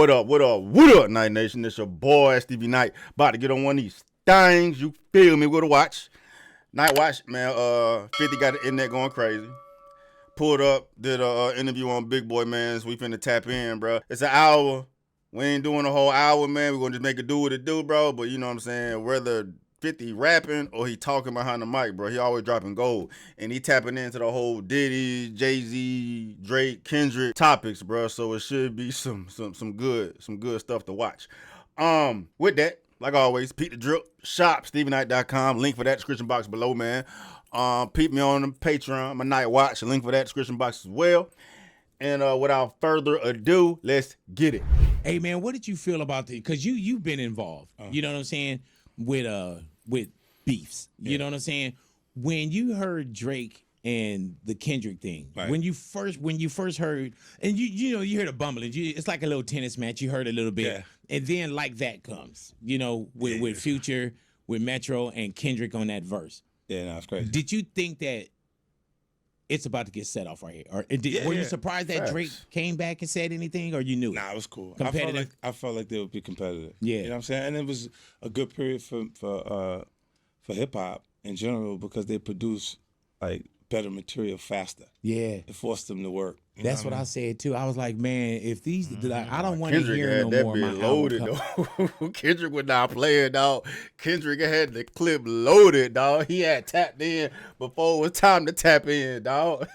What up, Night Nation? It's your boy, Stevie Knight, about to get on one of these things. You feel me? With a watch. Night watch, man. 50 got the internet going crazy. Pulled up, did a interview on Big Boy, man. So we finna tap in, bro. It's an hour. We ain't doing a whole hour, man. We're gonna just make it do what it do, bro. But you know what I'm saying? Whether 50 rapping or he talking behind the mic, bro. He always dropping gold. And he tapping into the whole Diddy, Jay-Z, Drake, Kendrick topics, bro. So it should be some good stuff to watch. With that, like always, peep the drip, shop, StevieKnight.com. Link for that description box below, man. Peep me on the Patreon, my Night Watch. Link for that description box as well. And without further ado, let's get it. Hey man, what did you feel about the? Because you've been involved. You know what I'm saying with beefs. You know what I'm saying. When you heard Drake and the Kendrick thing, right. when you first heard, and you heard a bumbling. It's like a little tennis match. You heard a little bit, and then like that comes. With Future, with Metro and Kendrick on that verse. Yeah, no, it's crazy. Did you think that it's about to get set off right here? Or were you surprised that Drake came back and said anything, or you knew it? Nah, it was cool. Competitive? I felt like they would be competitive. Yeah. You know what I'm saying? And it was a good period for hip-hop in general because they produce, like, better material faster. Yeah. It forced them to work. That's what I said, too. I was like, man, if these... I don't want to Kendrick hear had no that more. bit loaded, dog. Kendrick was not playing, dog. Kendrick had the clip loaded, dog. He had tapped in before it was time to tap in, dog.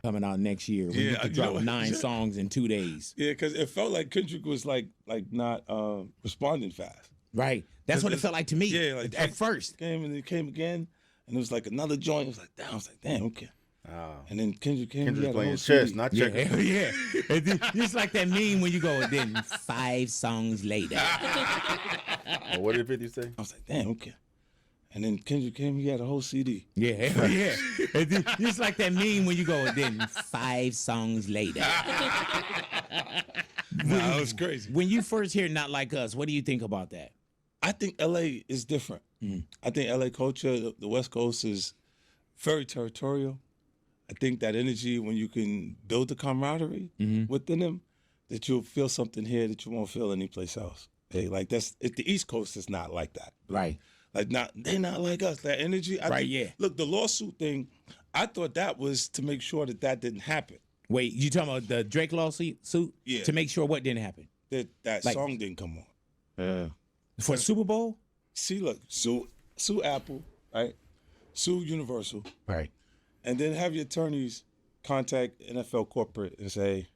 Coming out next year. We get to drop 9 songs in 2 days. Yeah, because it felt like Kendrick was like not responding fast. Right. That's what it felt like to me. Yeah, like at first. Came and it came again, and it was like another joint. It was like, damn. I was like, damn, okay. And then Kendrick came. Kendrick playing chess, not checkers. Yeah. It's like that meme when you go, and then 5 songs later. What did 50 say? I was like, damn, okay. And then Kendrick came, he had a whole CD. Yeah. It's like that meme when you go, and then 5 songs later. Nah, it was crazy. When you first hear Not Like Us, what do you think about that? I think LA is different. I think LA culture, the West Coast is very territorial. I think that energy, when you can build the camaraderie within them, that you'll feel something here that you won't feel anyplace else. Hey, like the East Coast is not like that. Right. Like they're not like us. That energy. Look, the lawsuit thing, I thought that was to make sure that didn't happen. Wait, you talking about the Drake lawsuit? Yeah. To make sure what didn't happen? That song didn't come on. Yeah. For Super Bowl? See, look, sue Apple, right? Sue Universal. Right. And then have your attorneys contact NFL corporate and say,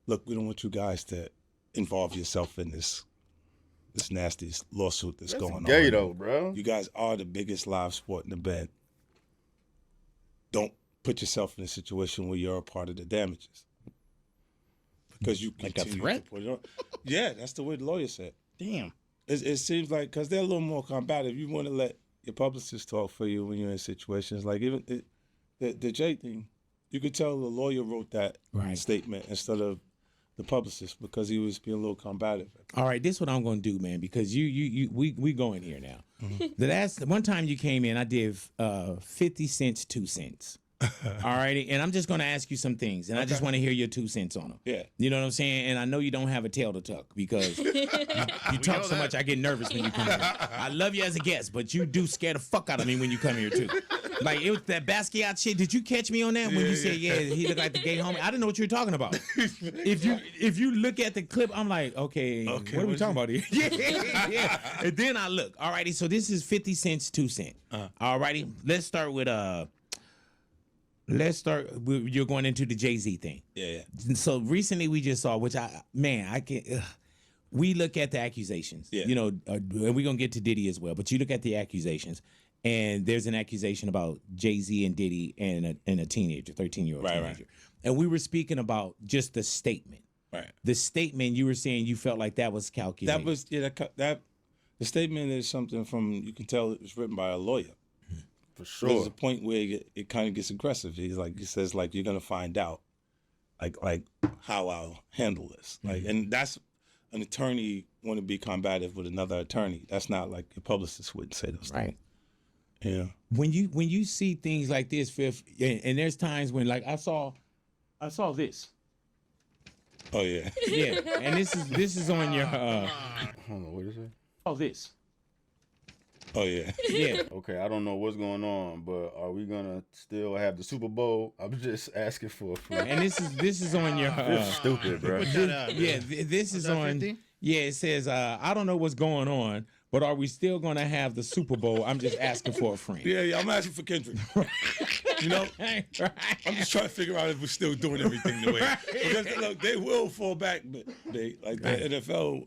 look, we don't want you guys to involve yourself in this nasty lawsuit that's going on. Gay though, bro. You guys are the biggest live sport in the bed. Don't put yourself in a situation where you're a part of the damages. Because you continue like a threat? to put it on. Yeah, that's the way the lawyer said. Damn. It seems like, because they're a little more combative, you want to let your publicist talk for you when you're in situations. Like even the Jay thing, you could tell the lawyer wrote that statement instead of the publicist because he was being a little combative. All right, this is what I'm going to do, man, because we going here now. The one time you came in, I did 50 cents, 2 cents. All righty, and I'm just going to ask you some things, and I just want to hear your 2 cents on them. Yeah. You know what I'm saying? And I know you don't have a tail to tuck because you talk so much I get nervous when you come here. I love you as a guest, but you do scare the fuck out of me when you come here, too. Like, it was that Basquiat shit. Did you catch me on that when you said, he looked like the gay homie? I didn't know what you were talking about. If you look at the clip, I'm like, okay what are we talking about here? Yeah. And then I look. All righty, so this is 50 cents, 2 cents. All righty, let's start with you're going into the Jay-Z thing. Yeah. So recently we just saw, which I can't. We look at the accusations. Yeah. And we're gonna get to Diddy as well. But you look at the accusations, and there's an accusation about Jay-Z and Diddy and a teenager, 13-year-old teenager. Right. And we were speaking about just the statement. Right. The statement, you were saying you felt like that was calculated. That was that. The statement is something from, you can tell it was written by a lawyer. For sure. There's a point where it kind of gets aggressive. He says you're gonna find out, like how I'll handle this. Like, and that's an attorney want to be combative with another attorney. That's not like your publicist wouldn't say those things. Right. Yeah. When you see things like this, Fifth, and there's times when, like, I saw this. Oh yeah. Yeah, and this is on your. Hold on, what is it? Oh, this. Oh yeah. Yeah. Okay, I don't know what's going on, but are we gonna still have the Super Bowl? I'm just asking for a friend. And this is on your. This is stupid, bro. This is on. 50? Yeah, it says I don't know what's going on, but are we still gonna have the Super Bowl? I'm just asking for a friend. Yeah, I'm asking for Kendrick. You know, Right. I'm just trying to figure out if we're still doing everything the way. Because look, they will fall back, but the NFL,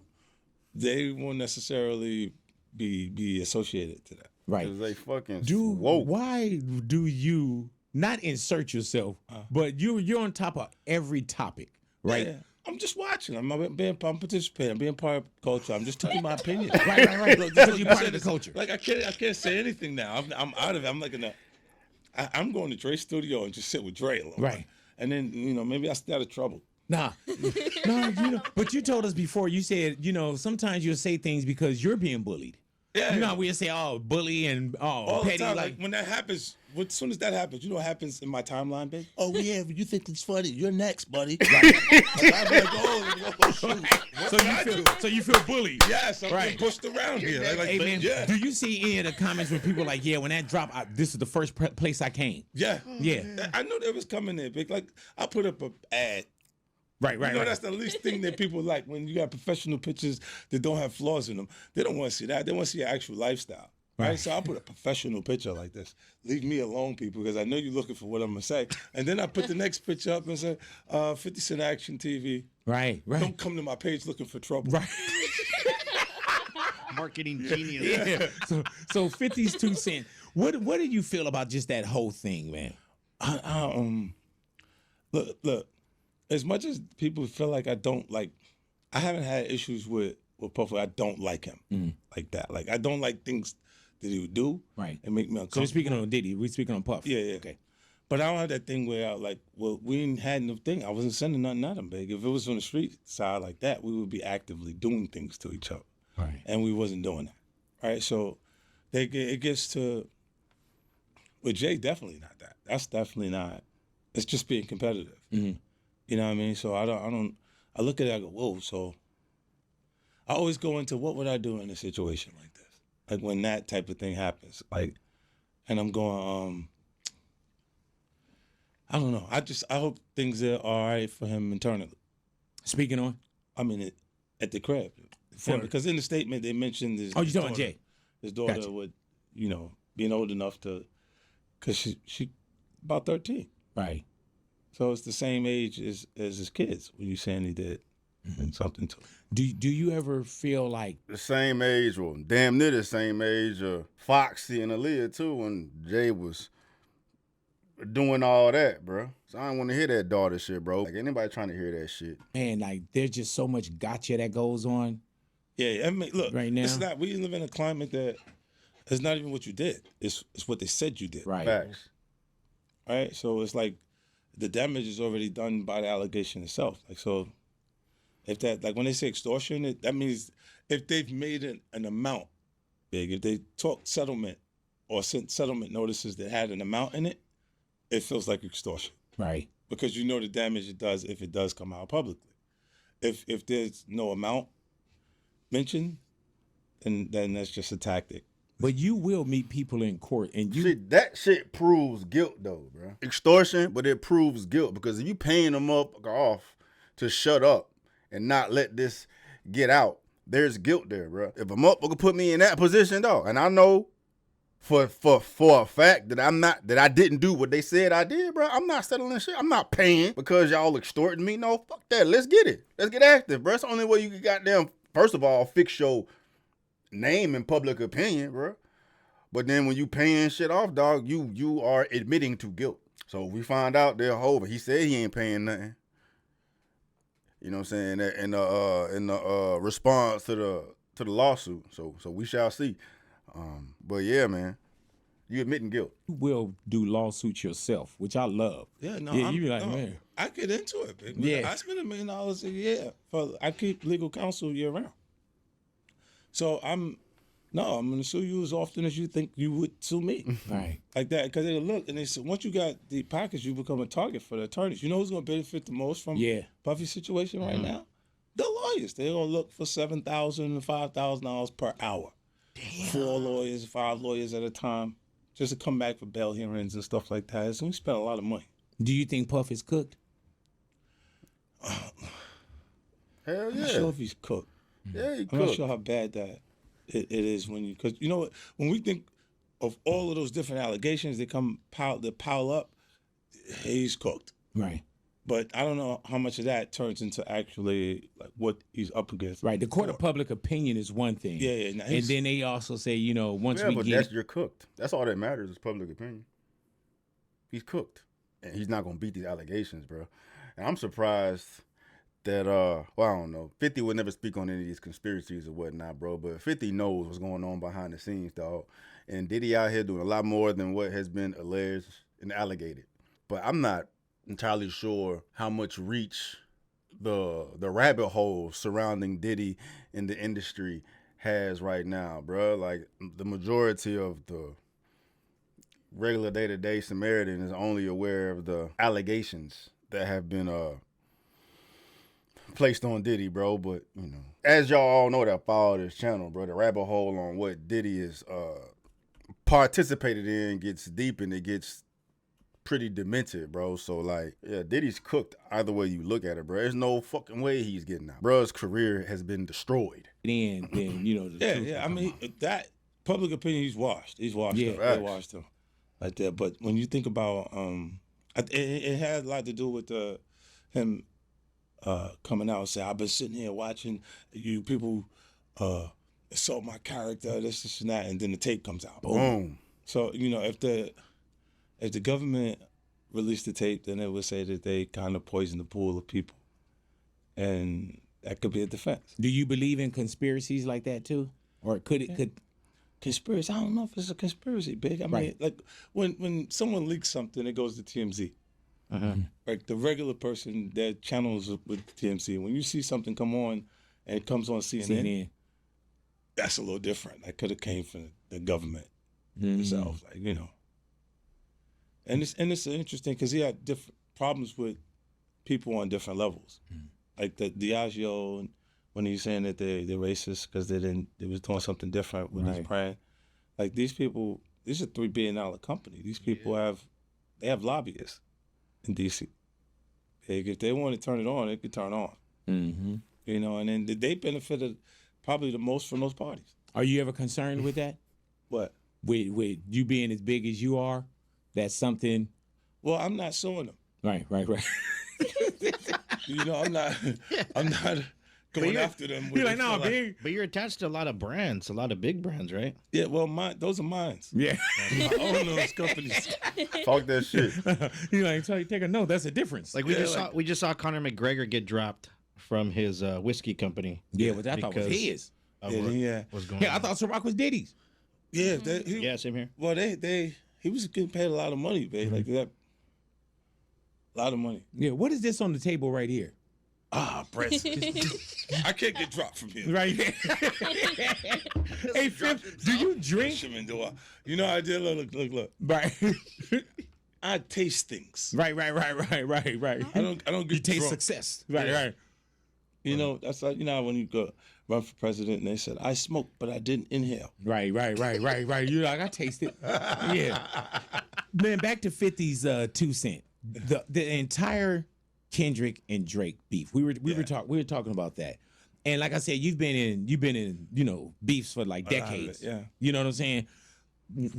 they won't necessarily be associated to that. Right. Cause they fucking Woke. Why do you not insert yourself, but you're on top of every topic, right? Yeah. I'm just watching. I'm participating. I'm being part of culture. I'm just telling my opinion. Right. Look, Because you're part of the culture. Like I can't say anything now. I'm out of it. I'm like I'm going to Dre's studio and just sit with Dre a little. Right. And then maybe I stay out of trouble. Nah, but you told us before. You said sometimes you'll say things because you're being bullied. Yeah. You know how we'll say, "Oh, bully," and all petty. the time. Like When that happens, as soon as that happens, you know what happens in my timeline, babe? Oh yeah, you think it's funny? You're next, buddy. Right. Like, I'm like, oh shoot. so you feel bullied. Yes, I'm Right. pushed around here. Like, Hey man, yeah. do you see any of the comments where people are like, "Yeah, when that dropped, this is the first place I came." Yeah. Yeah. I knew they was coming there, big. Like I put up a ad. Right. You know, that's the least thing that people like when you got professional pictures that don't have flaws in them. They don't want to see that. They want to see your actual lifestyle. Right? So I put a professional picture like this. Leave me alone, people, because I know you're looking for what I'm going to say. And then I put the next picture up and say, 50 Cent Action TV. Right. Don't come to my page looking for trouble. Right. Marketing genius. Yeah. So 50's 2 cent. What do you feel about just that whole thing, man? Look. As much as people feel like I haven't had issues with Puffy. I don't like him like that. Like I don't like things that he would do and make me So uncomfortable. we're speaking on Diddy. We're speaking on Puff. Yeah. Okay. But I don't have that thing where we ain't had no thing. I wasn't sending nothing at him, big. If it was on the street side like that, we would be actively doing things to each other. Right. And we wasn't doing that. Right? So it gets to, with Jay, definitely not that. That's definitely not. It's just being competitive. Mm-hmm. You know what I mean? So I look at it, I go, whoa. So I always go into what would I do in a situation like this? Like when that type of thing happens. Like, and I'm going, I don't know. I hope things are all right for him internally. Speaking on? I mean, at the crib. Because in the statement they mentioned his Oh, you talking about Jay? His daughter Gotcha. would, being old enough to, because she about 13. Right. So it's the same age as his kids when you saying he did something to him. Do you ever feel like The same age, or damn near the same age, Foxy and Aaliyah too, when Jay was doing all that, bro. So I don't want to hear that daughter shit, bro. Like anybody trying to hear that shit. man, like there's just so much gotcha that goes on? Yeah, I mean, look, Right now? it's not. We live in a climate that it's not even what you did. It's what they said you did. Right. Facts. Right. So it's like the damage is already done by the allegation itself. Like so, if that when they say extortion, that means if they've made an amount big, if they talk settlement or sent settlement notices that had an amount in it, it feels like extortion. Right. Because you know the damage it does if it does come out publicly. If there's no amount mentioned, then that's just a tactic. But you will meet people in court and you Shit, that shit proves guilt though, bro. Extortion, but it proves guilt because if you paying them up off to shut up and not let this get out, there's guilt there, bro. If a motherfucker put me in that position though, and I know for a fact that I didn't do what they said I did, bro, I'm not settling shit. I'm not paying because y'all extorting me. No, fuck that. Let's get it. Let's get active, bro. It's the only way you can goddamn, first of all, fix your name in public opinion, bro. But then when you paying shit off, dog, you are admitting to guilt. So we find out they're over. He said he ain't paying nothing. You know what I'm saying? In the response to the lawsuit. So we shall see. But yeah, man, you admitting guilt. will do lawsuits yourself, which I love. Yeah, no, Yeah, you be like, man. I get into it, big. Yeah. I spend $1 million a year I keep legal counsel year round. So No, I'm gonna sue you as often as you think you would sue me. Right. Like that, because they look and they say once you got the package, you become a target for the attorneys. You know who's gonna benefit the most from Puffy's situation right now? The lawyers. They're gonna look for $7,000 and $5,000 per hour. Damn. 4 lawyers, 5 lawyers at a time, just to come back for bail hearings and stuff like that. So we spent a lot of money. Do you think Puff is cooked? Hell yeah. I'm not sure if he's cooked. Yeah, he I'm cooked. not sure how bad that it is when you, because you know what, when we think of all of those different allegations, they pile up. He's cooked, Right. but I don't know how much of that turns into actually like what he's up against. Right. The court of public opinion is one thing. Yeah. Now And then they also say, you know, once Yeah, we but get you're cooked. That's all that matters is public opinion. He's cooked. And he's not going to beat these allegations, bro. And I'm surprised that, well, I don't know. 50 would never speak on any of these conspiracies or whatnot, bro. But 50 knows what's going on behind the scenes, dog. And Diddy out here doing a lot more than what has been alleged and allegated. But I'm not entirely sure how much reach the rabbit hole surrounding Diddy in the industry has right now, bro. Like, the majority of the regular day-to-day Samaritan is only aware of the allegations that have been placed on Diddy, bro. But, you know, as y'all all know that follow this channel, bro, the rabbit hole on what Diddy is participated in gets deep and it gets pretty demented, bro. So, like, yeah, Diddy's cooked either way you look at it, bro. There's no fucking way he's getting out. Bro's career has been destroyed. then you know, the truth Yeah. will I mean, come out. that public opinion, he's washed. He's washed. Yeah, They facts. washed him like that. But when you think about, it had a lot to do with him coming out and saying, "I've been sitting here watching you people insult my character, this and that," and then the tape comes out. Boom. So you know, if the government released the tape, then it would say that they kind of poisoned the pool of people, and that could be a defense. Do you believe in conspiracies like that too, or could it could? Conspiracy? I don't know if it's a conspiracy, big. I mean, Right. like when someone leaks something, it goes to TMZ. Like the regular person, their channels with TMZ. When you see something come on and it comes on CNN, that's a little different. That could have came from the government themselves, like, you know. And it's interesting because he had different problems with people on different levels, like the Diageo, when he's saying that they're racist because they was doing something different with his brand. Like these people, these are $3 billion company. These people have lobbyists in DC. If they want to turn it on, they could turn on. Mm-hmm. You know, and then they benefited probably the most from those parties. Are you ever concerned with that? What? With you being as big as you are, that's something. Well, I'm not suing them. Right. You know, I'm not going after them. You're like, no, big. But you're attached to a lot of brands, a lot of big brands, right? Yeah, well, those are mine. Yeah. I own those companies. Talk that shit. You're like, so you take a note. That's a difference. Like we just saw Conor McGregor get dropped from his whiskey company. Yeah, which I thought was because his. of Yeah. what's going Yeah, I on. thought Ciroc was Diddy's. Yeah, Yeah, same here. Well, he was getting paid a lot of money, babe. Like that, a lot of money. Yeah, what is this on the table right here? Brett. I can't get dropped from here. Right here. Hey, Fifth, do you drink? Fisherman, do I? You know, I did. Look. Right. I taste things. Right. I don't get You taste drunk. success. Yeah. Right. You know, that's like, you know, when you go run for president and they said, I smoked, but I didn't inhale. Right. You're like, I taste it. Yeah. Man, back to 50's 2 Cent. The entire Kendrick and Drake beef. We were talking about that. And like I said, you've been in, you know, beefs for like decades. Yeah. You know what I'm saying?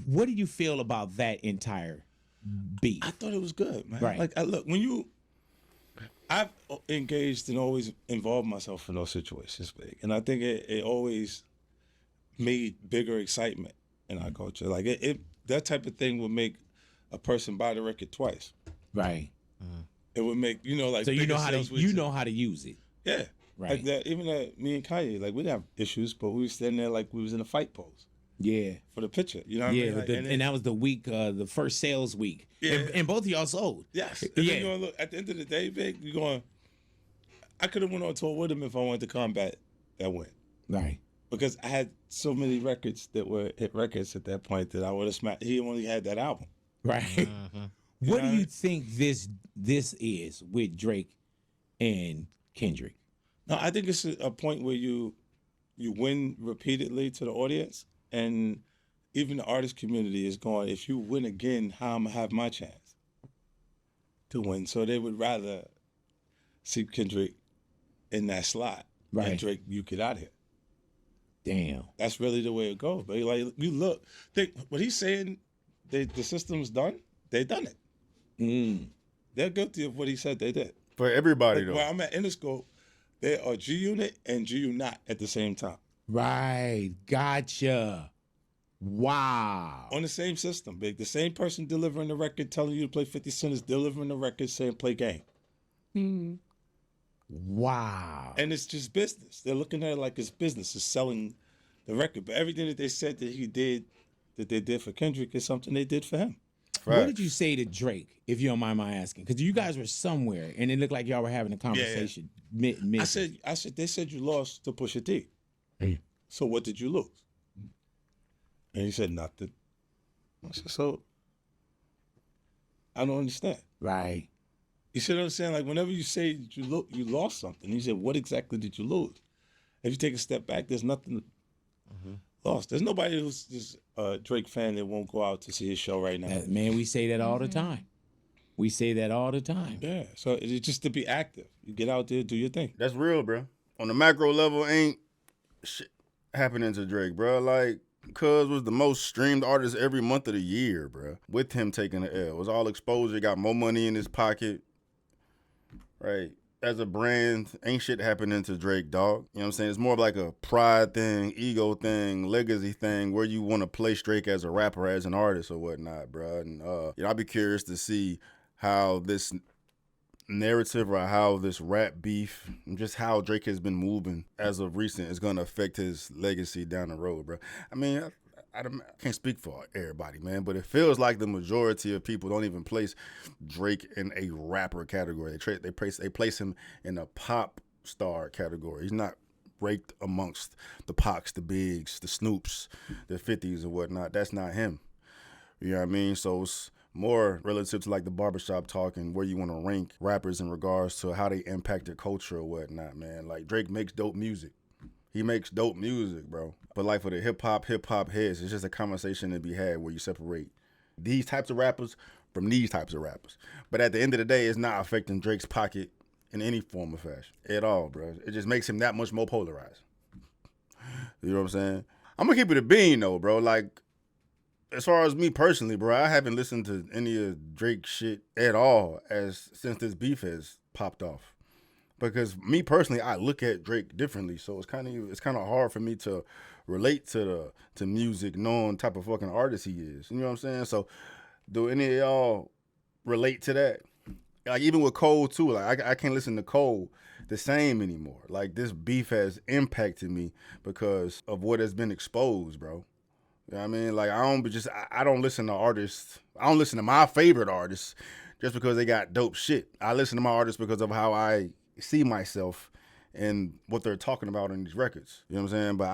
What do you feel about that entire beef? I thought it was good, man. Right. Like, look, I've engaged and always involved myself in those situations, big. And I think it always made bigger excitement in our culture. Like, that type of thing would make a person buy the record twice. Right. It would make, you know, like, So you bigger know how to sales with know how to use it. Yeah. Right. Like that, even me and Kanye, like, we didn't have issues, but we were standing there like we was in a fight pose Yeah. for the picture. You know what Yeah, I mean? Like, and that was the week, the first sales week. Yeah. And both of y'all sold. yes. And Yeah. then you're gonna look, at the end of the day, big, you're going, I could have went on tour with him if I wanted to combat that win. Right. because I had so many records that were hit records at that point that I would have smacked. He only had that album. Right. What do you think this is with Drake and Kendrick? No, I think it's a point where you win repeatedly to the audience, and even the artist community is going, if you win again, how am I have my chance to win? So they would rather see Kendrick in that slot. Right. And Drake, you get out of here. Damn. That's really the way it goes. But like, you look, think what he's saying, the system's done. They done it. They're guilty of what he said they did. For everybody, Like, though. where I'm at Interscope, they are G Unit and G Unit at the same time. Right. Gotcha. Wow. On the same system, big. The same person delivering the record telling you to play 50 Cent is delivering the record saying play game. Wow. And it's just business. They're looking at it like it's business. It's selling the record. But everything that they said that he did, that they did for Kendrick is something they did for him. What did you say to Drake, if you don't mind my asking? Because you guys were somewhere, and it looked like y'all were having a conversation. I said, they said you lost to Pusha T. So what did you lose? And he said nothing. I said, so I don't understand. Right. You see what I'm saying? Like whenever you say you lost something, you said, what exactly did you lose? If you take a step back, there's nothing lost. There's nobody who's just a Drake fan that won't go out to see his show right now. Man, we say that all the time. We say that all the time. Yeah, so it's just to be active. You get out there, do your thing. That's real, bro. On the macro level, ain't shit happening to Drake, bro. Like, Cuz was the most streamed artist every month of the year, bro. With him taking the L. It was all exposure, got more money in his pocket. Right. As a brand, ain't shit happening to Drake, dog. You know what I'm saying? It's more of like a pride thing, ego thing, legacy thing, where you want to place Drake as a rapper, as an artist or whatnot, bro. And I'll be curious to see how this narrative or how this rap beef, just how Drake has been moving as of recent is going to affect his legacy down the road, bro. I mean, I can't speak for everybody, man, but it feels like the majority of people don't even place Drake in a rapper category. They place him in a pop star category. He's not raked amongst the Pacs, the Bigs, the Snoops, the 50s or whatnot. That's not him. You know what I mean? So it's more relative to like the barbershop talk and where you want to rank rappers in regards to how they impacted culture or whatnot, man. Like Drake makes dope music. He makes dope music, bro. But like for the hip hop heads, it's just a conversation to be had where you separate these types of rappers from these types of rappers. But at the end of the day, it's not affecting Drake's pocket in any form or fashion at all, bro. It just makes him that much more polarized. You know what I'm saying? I'm gonna keep it a bean though, bro. Like, as far as me personally, bro, I haven't listened to any of Drake shit at all since this beef has popped off. Because me personally, I look at Drake differently, so it's kind of hard for me to relate to music, knowing type of fucking artist he is. You know what I'm saying? So, do any of y'all relate to that? Like even with Cole too, like I can't listen to Cole the same anymore. Like this beef has impacted me because of what has been exposed, bro. You know what I mean? Like I don't listen to artists. I don't listen to my favorite artists just because they got dope shit. I listen to my artists because of how I see myself and what they're talking about in these records. You know what I'm saying? But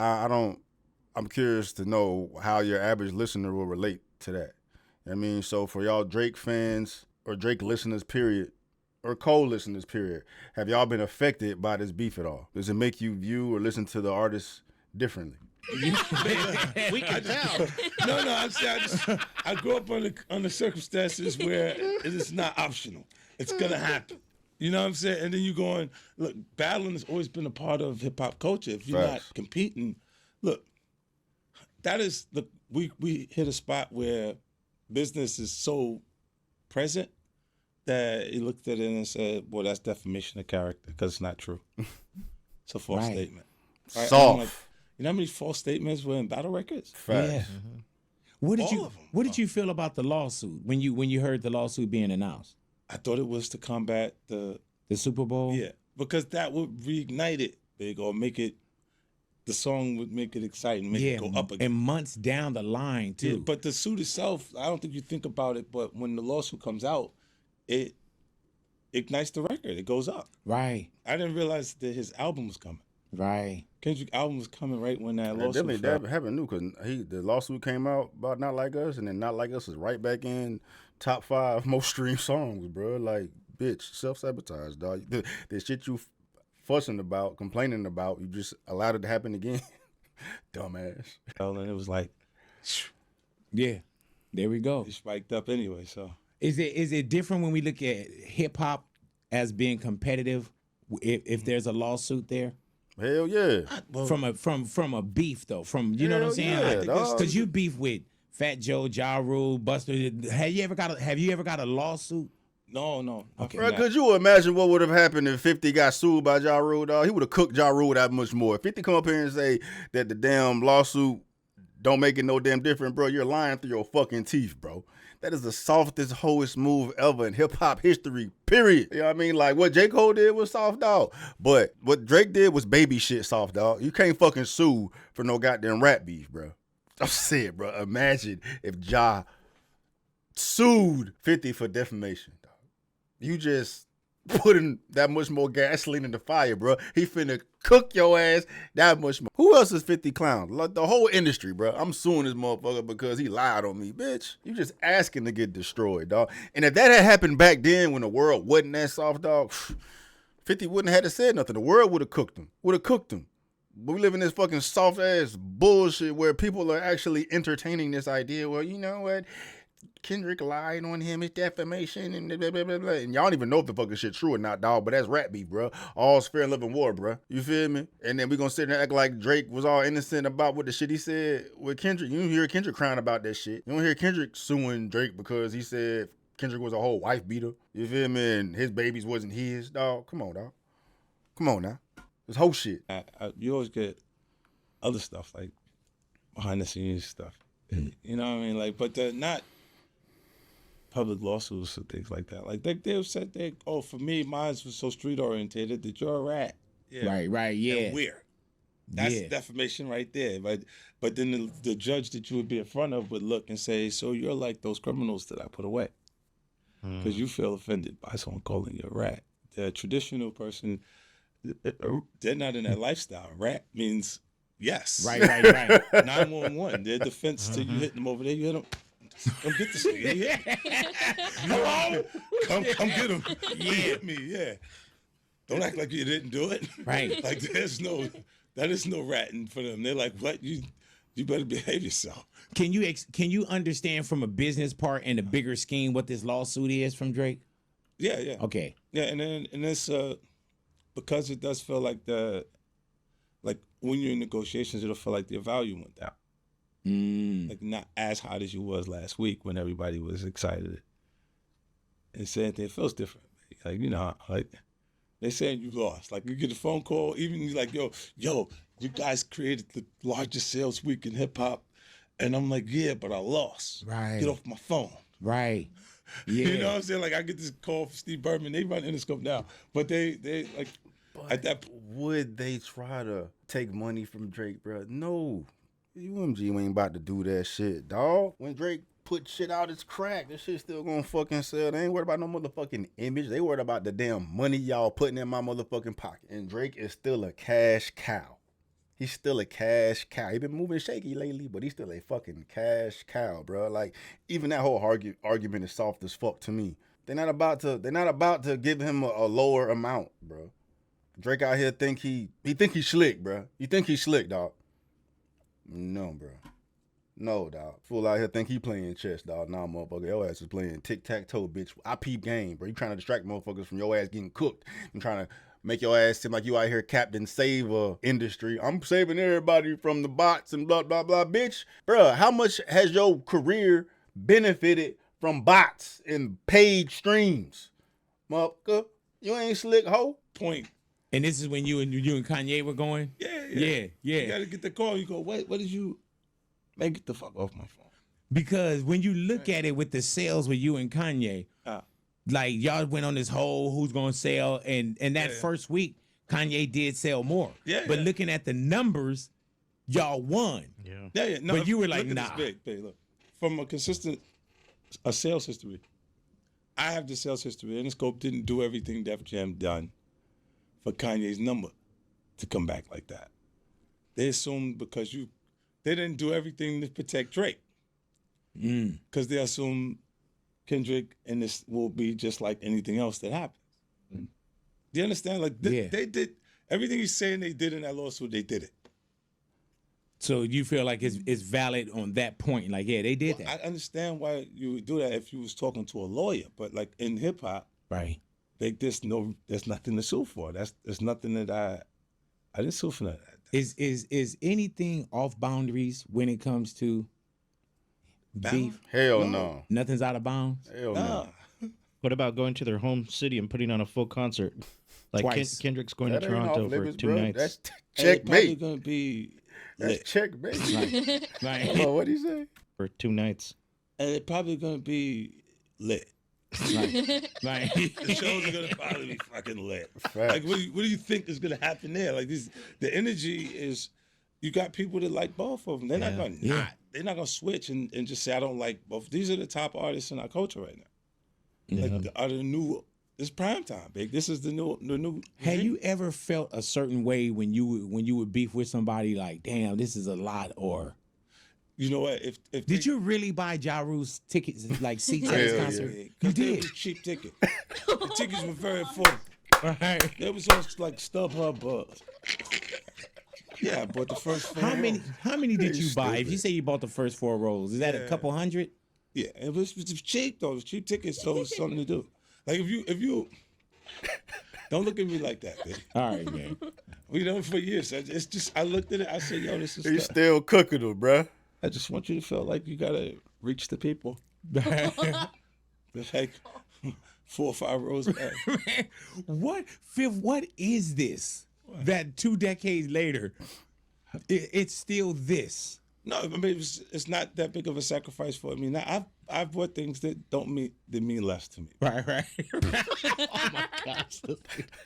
I'm curious to know how your average listener will relate to that. You know what I mean? So for y'all Drake fans or Drake listeners, period, or Cole listeners, period, have y'all been affected by this beef at all? Does it make you view or listen to the artists differently? We can tell. No, I grew up under circumstances where it is not optional. It's gonna happen. You know what I'm saying? And then you going, look, battling has always been a part of hip hop culture. If you're not competing, look, that is we hit a spot where business is so present that he looked at it and said, well, that's defamation of character because it's not true. It's a false statement. Right? Soft. Like, you know how many false statements were in battle records? Facts. Yeah. What did you feel about the lawsuit when you heard the lawsuit being announced? I thought it was to combat the Super Bowl? Yeah, because that would reignite it. Big or make it, the song would make it exciting, make it go up again. And months down the line, too. Yeah, but the suit itself, I don't think you think about it, but when the lawsuit comes out, it ignites the record. It goes up. Right. I didn't realize that his album was coming. Right. Kendrick album was coming right when that lawsuit Definitely fell. that happened new because the lawsuit came out about Not Like Us, and then Not Like Us is right back in top 5 most streamed songs, bro. Like, bitch, self-sabotage, dog. The shit you fussing about, complaining about, you just allowed it to happen again. Dumbass. And it was like, Yeah. There we go. it spiked up anyway, so. Is it different when we look at hip hop as being competitive if there's a lawsuit there? Hell yeah. From a beef though, from you know what I'm Hell saying? yeah, dog. Because you beef with Fat Joe, Ja Rule, Buster. Have you ever got a lawsuit? No. Okay. Bro, could you imagine what would have happened if 50 got sued by Ja Rule, dog? He would have cooked Ja Rule that much more. If 50 come up here and say that the damn lawsuit don't make it no damn different, bro, you're lying through your fucking teeth, bro. That is the softest, hoest move ever in hip-hop history, period. You know what I mean? Like, what J. Cole did was soft, dog. But what Drake did was baby shit soft, dog. You can't fucking sue for no goddamn rap beef, bro. I'm saying, bro, imagine if Ja sued 50 for defamation, dog. You just putting that much more gasoline in the fire, bro. He finna cook your ass that much more. Who else is 50 clown? Like the whole industry, bro. I'm suing this motherfucker because he lied on me, bitch. You just asking to get destroyed, dog. And if that had happened back then when the world wasn't that soft, dog, 50 wouldn't have had to say nothing. The world would have cooked him. But we live in this fucking soft ass bullshit where people are actually entertaining this idea. Well, you know what? Kendrick lied on him, it's defamation, and blah, blah, blah, blah. And y'all don't even know if the fucking shit true or not, dog, but that's rap beef, bro. All's fair in love and war, bro. You feel me? And then we gonna sit there and act like Drake was all innocent about what the shit he said with Kendrick. You don't hear Kendrick crying about that shit. You don't hear Kendrick suing Drake because he said Kendrick was a whole wife beater. You feel me? And his babies wasn't his, dog. Come on, dog. Come on now. This whole shit. You always get other stuff, like behind the scenes stuff. You know what I mean? Like, but they're not public lawsuits or things like that. Like they've said for me, mine was so street orientated that you're a rat. Yeah. Right, yeah. And weird. That's defamation right there. But then the judge that you would be in front of would look and say, so you're like those criminals that I put away. Because you feel offended by someone calling you a rat. The traditional person, they're not in that lifestyle. Rat means yes. Right. 911. Their defense to you hitting them over there, you hit them. Come get this nigga. Hello? Come get him. You hit me, yeah. Don't act like you didn't do it. Right. Like that is no ratting for them. They're like, what? You better behave yourself. Can you understand from a business part and a bigger scheme what this lawsuit is from Drake? Yeah. Okay. Yeah, and it's because it does feel like when you're in negotiations, it'll feel like your value went down. Like not as hot as you was last week when everybody was excited. And saying it feels different. Like, you know, like they saying you lost. Like you get a phone call, even you like, yo, you guys created the largest sales week in hip hop. And I'm like, yeah, but I lost. Right. Get off my phone. Right. Yeah. You know what I'm saying? Like I get this call from Steve Berman. They run Interscope now. But they like at that would they try to take money from Drake, bro? No. UMG ain't about to do that shit, dog. When Drake put shit out, it's crack. This shit still gonna fucking sell. They ain't worried about no motherfucking image. They worried about the damn money y'all putting in my motherfucking pocket. And Drake is still a cash cow. He's still a cash cow. He been moving shaky lately, but he's still a fucking cash cow, bro. Like, even that whole argument is soft as fuck to me. They're not about to give him a lower amount, bro. Drake out here think he he's slick, bro. You think he's slick, dog? No, bro. No, dog. Fool out here think he playing chess, dog. Nah, motherfucker. Your ass is playing tic-tac-toe, bitch. I peep game, bro. You trying to distract motherfuckers from your ass getting cooked. I'm trying to make your ass seem like you out here Captain Saver industry. I'm saving everybody from the bots and blah, blah, blah. Bitch, bro, how much has your career benefited from bots and paid streams? Motherfucker, you ain't slick, hoe. point. And this is when you and Kanye were going? Yeah. You gotta get the call. You go, what did you... Man, get the fuck off my phone. Because when you look at it with the sales with you and Kanye, like y'all went on this whole who's gonna sell, and that first week, Kanye did sell more. But looking at the numbers, y'all won. Yeah. No, but you were like, look nah. at this big, look. From a sales history, I have the sales history. Interscope didn't do everything Def Jam done for Kanye's number. to come back like that. They assumed because they didn't do everything to protect Drake. Because they assume Kendrick and this will be just like anything else that happens. Do you understand? Like they did everything he's saying they did in that lawsuit, they did it. So you feel like it's valid on that point? Like, yeah, they did that. I understand why you would do that if you was talking to a lawyer, but like in hip hop, right? There's nothing to sue for. There's nothing that I didn't sue for that. Is anything off boundaries when it comes to beef? Hell no. Nothing's out of bounds? Hell no. What about going to their home city and putting on a full concert? Like Kendrick's going to Toronto for 2 nights. That's It's probably checkmate. gonna be That's lit. checkmate. Right. Oh, what do you say? For 2 nights. And it's probably gonna be lit. Right. The shows are gonna probably be fucking lit. Facts. Like, what do you think is gonna happen there? Like, the energy is, you got people that like both of them. They're not gonna They're not gonna switch and just say I don't like both. These are the top artists in our culture right now. Like, it's prime time, big. This is the new. Have you ever felt a certain way when you would beef with somebody? Like, damn, this is a lot. Or you know what? If did you really buy Ja Rule's tickets, like seats at his concert? You did. It was a cheap ticket. The tickets were very affordable. Right. It was on like StubHub. Yeah, I bought the first 4 How many? rows. How many did you buy? If you say you bought the first 4 rows, is that a couple hundred? Yeah, it was cheap though. It was cheap tickets, so it was something to do. Like if you don't look at me like that, baby. All right, man. We done it for years. It's just I looked at it. I said, "Yo, this is." He's stuff. still cooking them, bruh. I just want you to feel like you gotta reach the people. It's like 4 or 5 rows back. Man, what is this? That 2 decades later, it's still this. No, I mean it's not that big of a sacrifice for me. Now I've bought things that mean less to me. Right. Oh my gosh.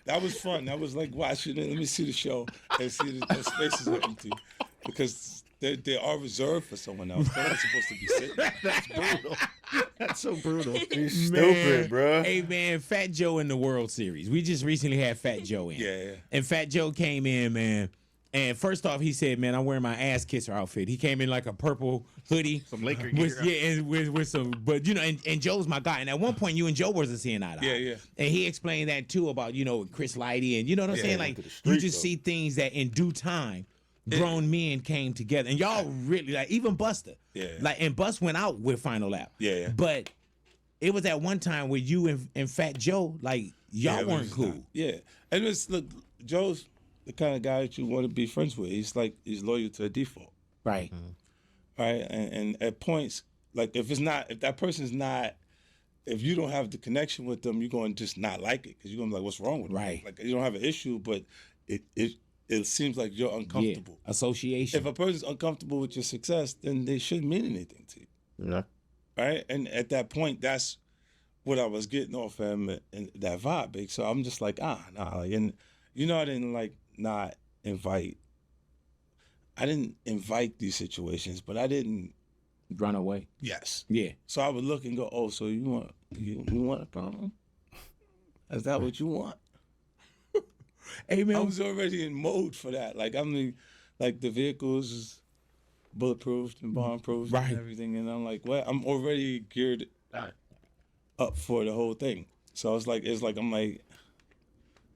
That was fun. That was like watching it. Let me see the show and see the spaces are empty because they are reserved for someone else. They're not supposed to be sitting. That's brutal. That's so brutal. He's stupid, bruh. Hey, man, Fat Joe in the World Series. We just recently had Fat Joe in. Yeah. And Fat Joe came in, man. And first off, he said, man, I'm wearing my ass kisser outfit. He came in like a purple hoodie. Some Laker with, gear. yeah, and with some, but you know, and Joe's my guy. And at one point, you and Joe wasn't seeing eye to eye. Yeah. And he explained that too about, you know, Chris Lighty. And you know what I'm saying? Like, to the you street, just though. see things that in due time, grown men came together. And y'all really, like, even Buster. Yeah. Like, and Bust went out with Final Lap. Yeah. But it was at one time where you and Fat Joe, like, y'all it weren't was cool. not- yeah. And it's look, Joe's the kind of guy that you want to be friends with. He's loyal to a default. Right. Right. And at points, like if that person's not, if you don't have the connection with them, you're going to just not like it because you're going to be like, what's wrong with Right. them? Like you don't have an issue, but it seems like you're uncomfortable. Yeah. Association. If a person's uncomfortable with your success, then they shouldn't mean anything to you. No. Right. And at that point, that's what I was getting off him and that vibe, big. So I'm just like, nah. Like, and you know, I didn't invite these situations, but I didn't. Run away. Yes. Yeah. So I would look and go, oh, so you want a problem? Is that what you want? Hey, man. I was already in mode for that. Like the vehicles is bulletproof and bomb-proof Right. and everything, and I'm like, what? I'm already geared up for the whole thing. So it's like I'm like,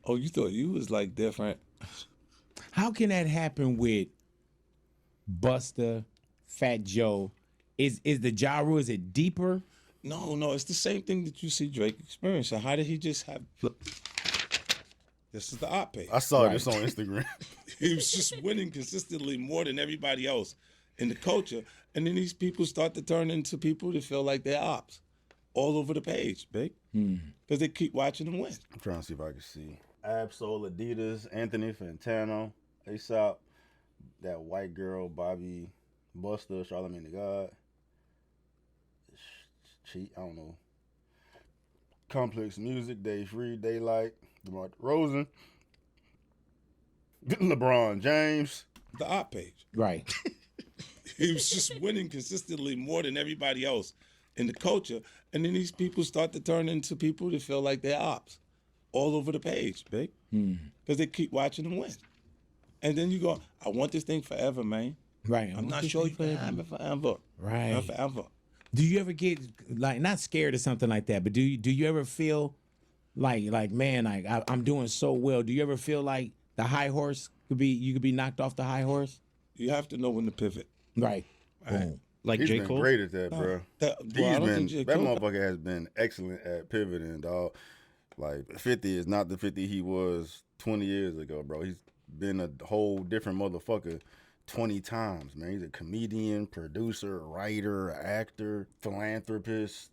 oh, you thought you was like different. How can that happen with Buster, Fat Joe? Is the Ja Rule, is it deeper? No, it's the same thing that you see Drake experience. So how did he just have? This is the op page. I saw this on Instagram. He was just winning consistently more than everybody else in the culture, and then these people start to turn into people that feel like they're ops all over the page, big, because they keep watching them win. I'm trying to see if I can see. Absol, Adidas, Anthony Fantano, ASAP, that white girl, Bobby, Buster, Charlamagne the God, Cheat, I don't know. Complex Music, Dave Free, Daylight, DeMar DeRozan, LeBron James. The op page. Right. He was just winning consistently more than everybody else in the culture, and then these people start to turn into people that feel like they're ops all over the page, big, because they keep watching them win. And then you go, I want this thing forever, man. Right. I'm not sure you can have it forever. Right. Not forever. Do you ever get like not scared or something like that? But do you ever feel like man, like I'm doing so well? Do you ever feel like the high horse you could be knocked off the high horse? You have to know when to pivot. Right. Boom. Like He's J. been Cole? great at that, bro. That Motherfucker has been excellent at pivoting, dog. Like 50 is not the 50 he was 20 years ago, bro. He's been a whole different motherfucker 20 times, man. He's a comedian, producer, writer, actor, philanthropist,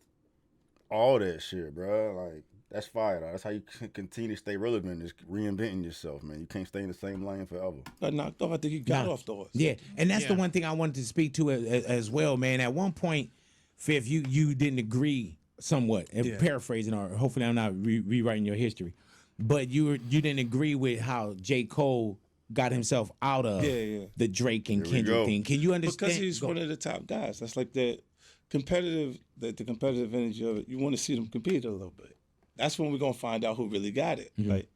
all that shit, bro. Like, that's fire, dog. That's how you continue to stay relevant, is reinventing yourself, man. You can't stay in the same lane forever. Got knocked off. I think he got off the horse. Yeah, and that's the one thing I wanted to speak to as well, man. At one point, Fifth, you didn't agree somewhat, and paraphrasing, or hopefully I'm not rewriting your history, but you didn't agree with how J. Cole got himself out of the Drake and Kendrick thing. Can you understand? Because he's one of the top guys. That's like the competitive energy of it. You want to see them compete a little bit. That's when we're gonna find out who really got it. Mm-hmm. Like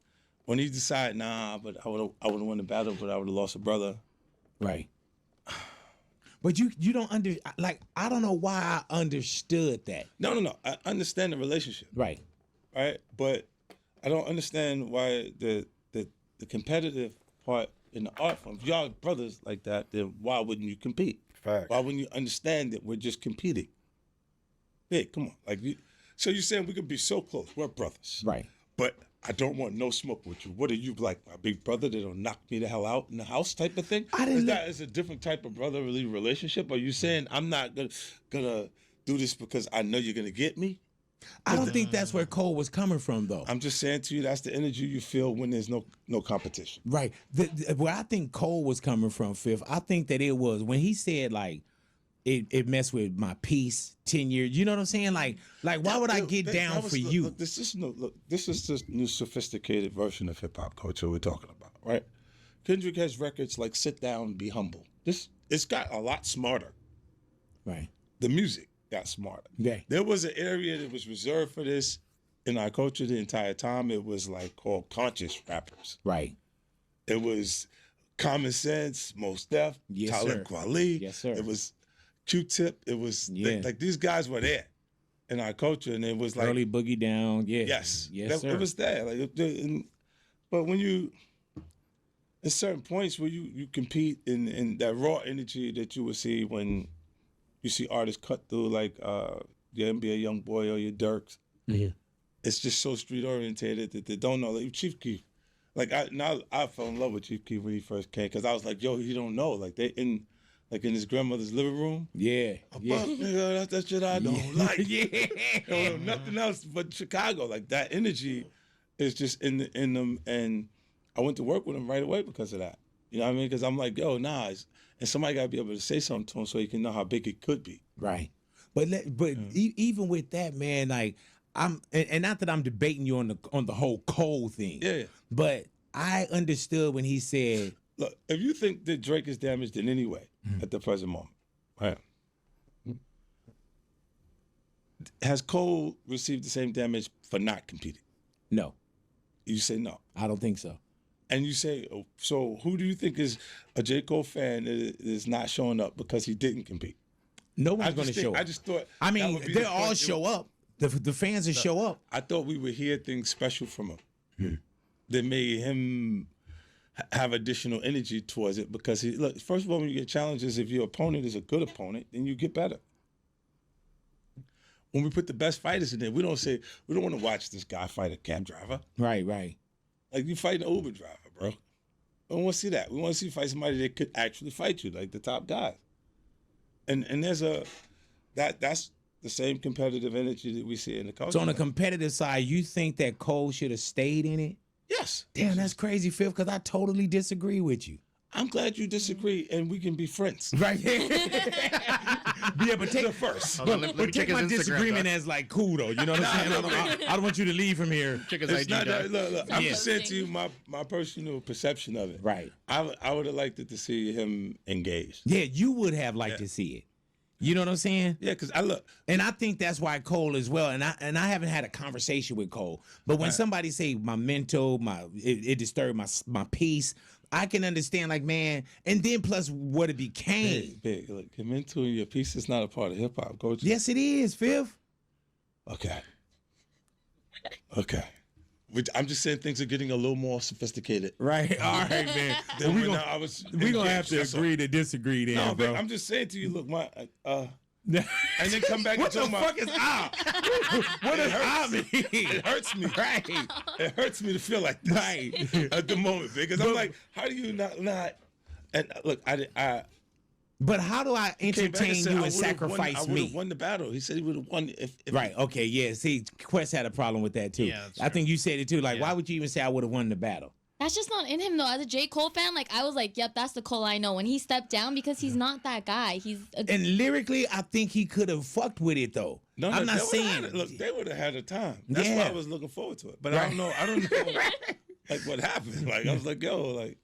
when he decided, nah, but I would have won the battle, but I would have lost a brother. Right. But you don't I don't know why I understood that. No. I understand the relationship. Right. Right? But I don't understand why the competitive part in the art form. If y'all brothers like that, then why wouldn't you compete? Fact. Why wouldn't you understand that we're just competing? Hey, come on. So you're saying we could be so close. We're brothers. Right. But I don't want no smoke with you. What are you, like my big brother that'll knock me the hell out in the house type of thing? Is a different type of brotherly relationship? Are you saying I'm not gonna do this because I know you're gonna get me? I don't think that's where Cole was coming from, though. I'm just saying to you, that's the energy you feel when there's no competition. Right. Where I think Cole was coming from, Fifth, I think that it was when he said, like, it messed with my peace, 10 years. You know what I'm saying? Like why would I get down for you? Look, this is this new sophisticated version of hip hop culture we're talking about, right? Kendrick has records like "Sit Down, Be Humble." It's got a lot smarter. Right. The music got smarter. Yeah. There was an area that was reserved for this in our culture the entire time. It was like called conscious rappers. Right. It was Common Sense, Mos Def, Talib Kweli. Yes, sir. It was Q-Tip. It was like these guys were there in our culture, and it was like early Boogie Down. Yeah. Yes, sir. It was there. But when you at certain points where you compete in that raw energy that you would see when you see artists cut through like your NBA Youngboy or your Dirks. Yeah. It's just so street orientated that they don't know. Like Chief Keef, like I fell in love with Chief Keef when he first came because I was like, yo, he don't know. Like they in his grandmother's living room. Yeah. Nigga, that's that shit I don't like. Yeah. Nothing else but Chicago. Like that energy is just in them, and I went to work with him right away because of that. You know what I mean? Because I'm like, yo, nah, and somebody got to be able to say something to him so he can know how big it could be. Right. But even with that, man, like and not that I'm debating you on the whole Cole thing. Yeah. But I understood when he said, look, if you think that Drake is damaged in any way at the present moment, right? Has Cole received the same damage for not competing? No. You say no. I don't think so. And you say, so who do you think is a J. Cole fan that is not showing up because he didn't compete? No one's going to show up. I just thought. I mean, they all show up. The fans will show up. I thought we would hear things special from him that made him have additional energy towards it because look, first of all, when you get challenges, if your opponent is a good opponent, then you get better. When we put the best fighters in there, we don't want to watch this guy fight a cab driver. Right. Like you fight an Uber driver, bro. We don't want to see that. We want to see fight somebody that could actually fight you, like the top guys. And there's that's the same competitive energy that we see in the culture. So on the competitive side, you think that Cole should have stayed in it? Yes. Damn, that's crazy, Phil, because I totally disagree with you. I'm glad you disagree, and we can be friends. Right. Yeah, but take it first. But take my disagreement as like cool though. You know what I'm saying? I don't want you to leave from here. Check his ID. Look, I'm just saying to you my personal perception of it. Right. I would have liked it to see him engaged. Yeah, you would have liked to see it. You know what I'm saying? Yeah, because I look, and I think that's why Cole as well. And I haven't had a conversation with Cole, but when somebody say my mental, it disturbed my peace, I can understand, like, man, and then plus what it became. Big, look, Mental and your piece is not a part of hip hop, coach. Yes, it is, Fifth. Okay. Which I'm just saying things are getting a little more sophisticated. Right. All right, man. We're gonna have to agree to disagree then, no, bro. I'm just saying to you, look, and then come back what and the fuck is out? What does out mean? It hurts me. Right. It hurts me to feel like this Right. at the moment, because I'm like, how do you not? And look, But how do I entertain said, you and sacrifice I would me? have won the battle. He said he would have won if Right. Okay. Yeah. See, Quest had a problem with that too. Yeah, that's I true. think you said it too. Like, why would you even say I would have won the battle? That's just not in him though. As a J. Cole fan, like I was like, yep, that's the Cole I know. When he stepped down, because he's not that guy. And lyrically, I think he could have fucked with it though. No, I'm not they saying. look, they would have had a time. That's why I was looking forward to it. But I don't know. Like what happened. Like I was like, yo, like.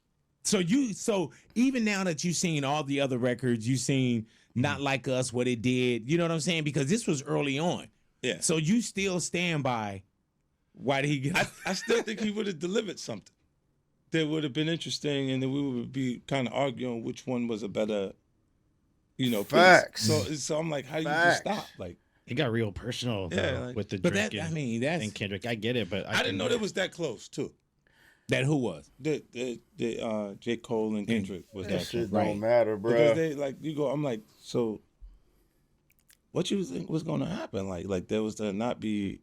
So even now that you've seen all the other records, you've seen Not Like Us, what it did. You know what I'm saying? Because this was early on. Yeah. So you still stand by. Why did he get? I still think he would have delivered something that would have been interesting, and then we would be kind of arguing which one was a better, Facts. Piece. So I'm like, how do you just stop? Like, It got real personal with the but Drake that's and Kendrick. I get it, but I didn't know that was that close too. that who was The J. Cole and Kendrick was that Shit close. don't matter, bro. Because they I'm like, so what you think was going to happen? Like there was to not be.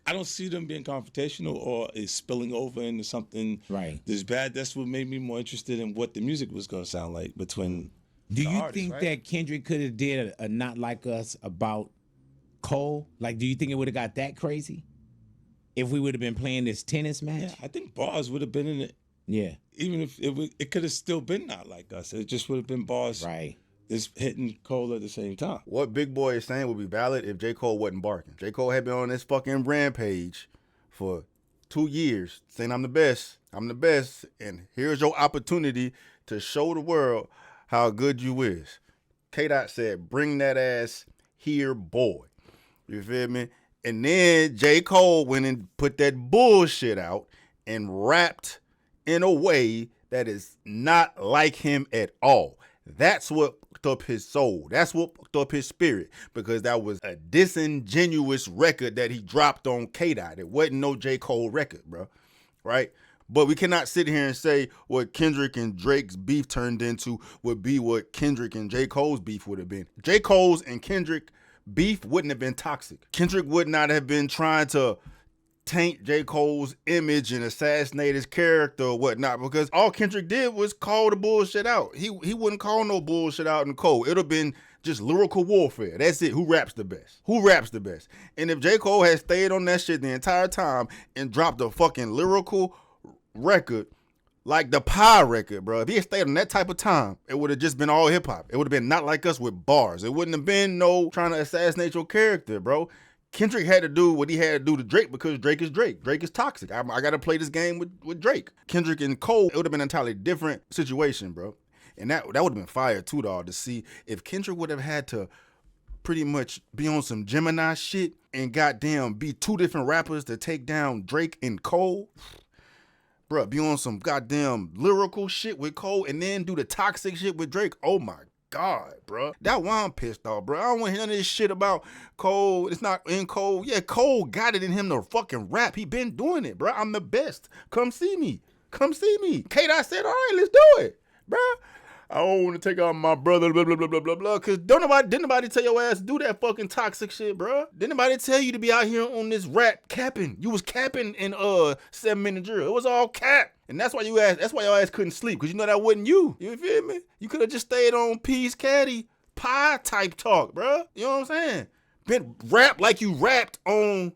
I don't see them being confrontational or is spilling over into something this bad. That's what made me more interested in what the music was going to sound like between. Do you artists, think right? that Kendrick could have did a Not Like Us about Cole? Like, do you think it would have got that crazy if we would have been playing this tennis match? Yeah, I think bars would have been in it. Yeah. Even if it could have still been Not Like Us. It just would have been bars. Right. Is hitting Cole at the same time. What Big Boy is saying would be valid if J. Cole wasn't barking. J. Cole had been on this fucking rampage for 2 years saying I'm the best, and here's your opportunity to show the world how good you is. K-Dot said, bring that ass here, boy. You feel me? And then J. Cole went and put that bullshit out and rapped in a way that is not like him at all. That's what fucked up his soul. That's what fucked up his spirit, because that was a disingenuous record that he dropped on K-Dot. It wasn't no J. Cole record, bro. Right? But we cannot sit here and say what Kendrick and Drake's beef turned into would be what Kendrick and J. Cole's beef would have been. J. Cole's and Kendrick beef wouldn't have been toxic. Kendrick would not have been trying to taint J. Cole's image and assassinate his character or whatnot, because all Kendrick did was call the bullshit out. He wouldn't call no bullshit out in Cole. It would have been just lyrical warfare. That's it. Who raps the best? Who raps the best? And if J. Cole had stayed on that shit the entire time and dropped a fucking lyrical record like the Pie record, bro, if he had stayed on that type of time, it would have just been all hip-hop. It would have been Not Like Us with bars. It wouldn't have been no trying to assassinate your character, bro. Kendrick had to do what he had to do to Drake because Drake is Drake. Drake is toxic. I got to play this game with Drake. Kendrick and Cole, it would have been an entirely different situation, bro. And that would have been fire too, dog, to see if Kendrick would have had to pretty much be on some Gemini shit and goddamn be two different rappers to take down Drake and Cole. Bro, be on some goddamn lyrical shit with Cole and then do the toxic shit with Drake. Oh my God, bro. That's why I'm pissed off, bro. I don't want to hear none of this shit about Cole. It's not in Cole. Yeah, Cole got it in him to fucking rap. He been doing it, bro. I'm the best. Come see me. Come see me. K-Dot said, all right, let's do it, bro. I don't want to take out my brother, blah, blah, blah, blah, blah, blah, because didn't nobody tell your ass to do that fucking toxic shit, bro. Didn't nobody tell you to be out here on this rap capping. You was capping in 7 Minute Drill. It was all cap. And that's why your ass couldn't sleep, because you know that wasn't you. You feel me? You could have just stayed on Peace Caddy pie type talk, bro. You know what I'm saying? Been rap like you rapped on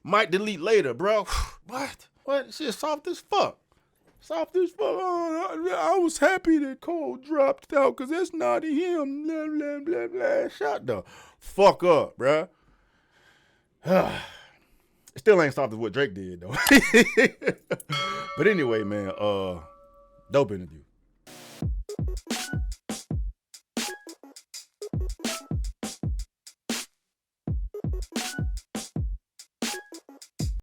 Might Delete Later, bro. What? Shit soft as fuck. Soft as fuck. Oh, I was happy that Cole dropped out because that's not him. Blah, blah, blah, blah. Shut the fuck up, bruh. It still ain't soft as what Drake did, though. But anyway, man, dope interview.